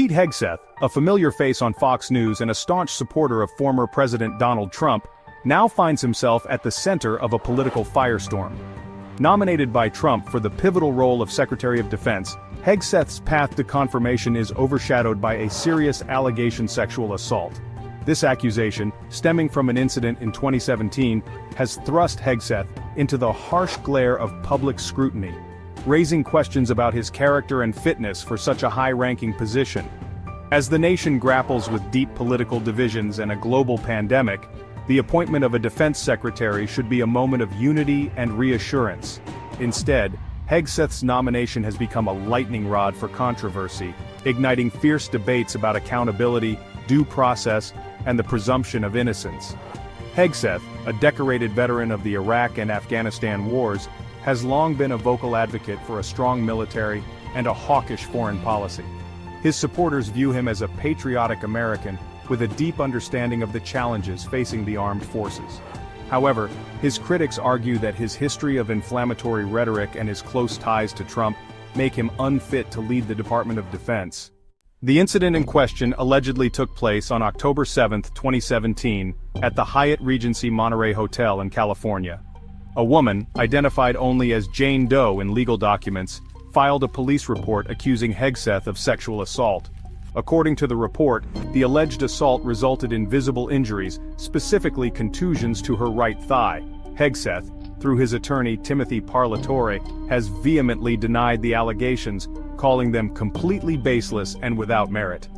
Pete Hegseth, a familiar face on Fox News and a staunch supporter of former President Donald Trump, now finds himself at the center of a political firestorm. Nominated by Trump for the pivotal role of Secretary of Defense, Hegseth's path to confirmation is overshadowed by a serious allegation of sexual assault. This accusation, stemming from an incident in 2017, has thrust Hegseth into the harsh glare of public scrutiny, raising questions about his character and fitness for such a high-ranking position. As the nation grapples with deep political divisions and a global pandemic, the appointment of a defense secretary should be a moment of unity and reassurance. Instead, Hegseth's nomination has become a lightning rod for controversy, igniting fierce debates about accountability, due process, and the presumption of innocence. Hegseth, a decorated veteran of the Iraq and Afghanistan wars, has long been a vocal advocate for a strong military and a hawkish foreign policy. His supporters view him as a patriotic American with a deep understanding of the challenges facing the armed forces. However, his critics argue that his history of inflammatory rhetoric and his close ties to Trump make him unfit to lead the Department of Defense. The incident in question allegedly took place on October 7, 2017, at the Hyatt Regency Monterey Hotel in California. A woman, identified only as Jane Doe in legal documents, filed a police report accusing Hegseth of sexual assault. According to the report, the alleged assault resulted in visible injuries, specifically contusions to her right thigh. Hegseth, through his attorney Timothy Parlatore, has vehemently denied the allegations, calling them completely baseless and without merit.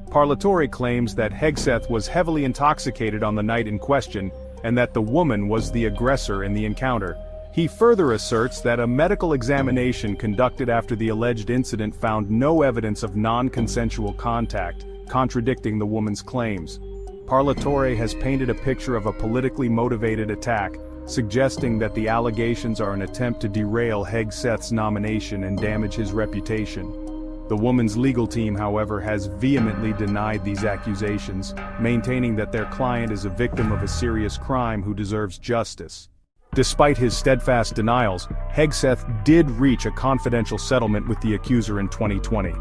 Parlatore claims that Hegseth was heavily intoxicated on the night in question, and that the woman was the aggressor in the encounter. He further asserts that a medical examination conducted after the alleged incident found no evidence of non-consensual contact, contradicting the woman's claims. Parlatore has painted a picture of a politically motivated attack, suggesting that the allegations are an attempt to derail Hegseth's nomination and damage his reputation. The woman's legal team, however, has vehemently denied these accusations, maintaining that their client is a victim of a serious crime who deserves justice. Despite his steadfast denials, Hegseth did reach a confidential settlement with the accuser in 2020.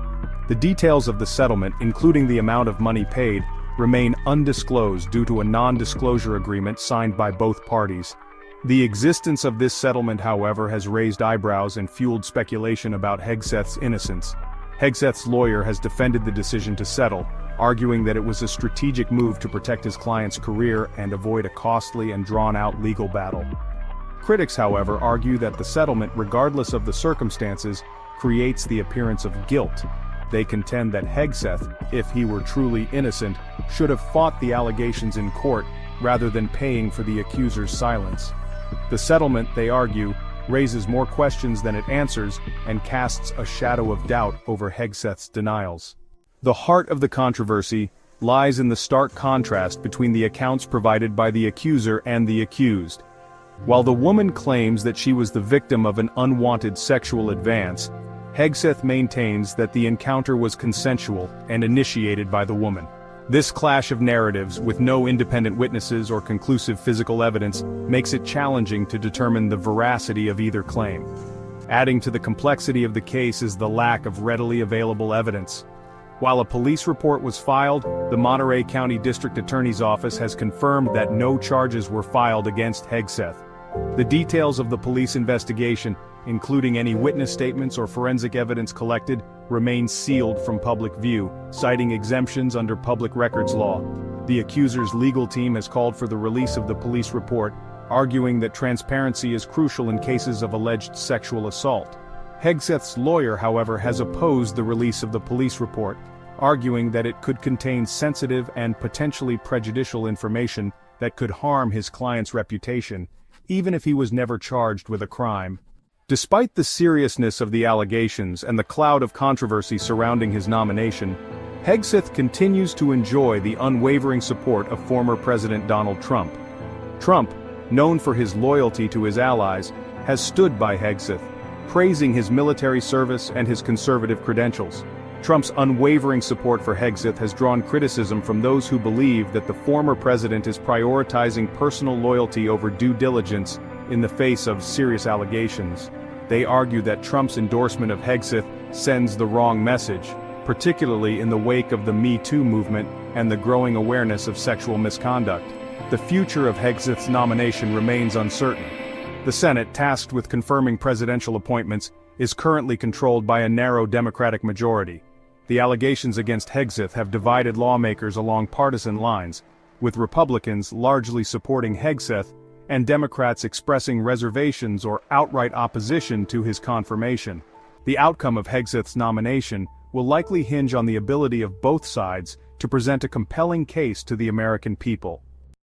The details of the settlement, including the amount of money paid, remain undisclosed due to a non-disclosure agreement signed by both parties. The existence of this settlement, however, has raised eyebrows and fueled speculation about Hegseth's innocence. Hegseth's lawyer has defended the decision to settle, arguing that it was a strategic move to protect his client's career and avoid a costly and drawn-out legal battle. Critics, however, argue that the settlement, regardless of the circumstances, creates the appearance of guilt. They contend that Hegseth, if he were truly innocent, should have fought the allegations in court rather than paying for the accuser's silence. The settlement, they argue, raises more questions than it answers and casts a shadow of doubt over Hegseth's denials. The heart of the controversy lies in the stark contrast between the accounts provided by the accuser and the accused. While the woman claims that she was the victim of an unwanted sexual advance, Hegseth maintains that the encounter was consensual and initiated by the woman. This clash of narratives, with no independent witnesses or conclusive physical evidence, makes it challenging to determine the veracity of either claim. Adding to the complexity of the case is the lack of readily available evidence. While a police report was filed, the Monterey County District Attorney's Office has confirmed that no charges were filed against Hegseth. The details of the police investigation, including any witness statements or forensic evidence collected, remain sealed from public view, citing exemptions under public records law. The accuser's legal team has called for the release of the police report, arguing that transparency is crucial in cases of alleged sexual assault. Hegseth's lawyer, however, has opposed the release of the police report, arguing that it could contain sensitive and potentially prejudicial information that could harm his client's reputation, even if he was never charged with a crime. Despite the seriousness of the allegations and the cloud of controversy surrounding his nomination, Hegseth continues to enjoy the unwavering support of former President Donald Trump. Trump, known for his loyalty to his allies, has stood by Hegseth, praising his military service and his conservative credentials. Trump's unwavering support for Hegseth has drawn criticism from those who believe that the former president is prioritizing personal loyalty over due diligence in the face of serious allegations. They argue that Trump's endorsement of Hegseth sends the wrong message. particularly in the wake of the Me Too movement and the growing awareness of sexual misconduct. The future of Hegseth's nomination remains uncertain. The Senate, tasked with confirming presidential appointments, is currently controlled by a narrow Democratic majority. The allegations against Hegseth have divided lawmakers along partisan lines, with Republicans largely supporting Hegseth and Democrats expressing reservations or outright opposition to his confirmation. The outcome of Hegseth's nomination will likely hinge on the ability of both sides to present a compelling case to the American people.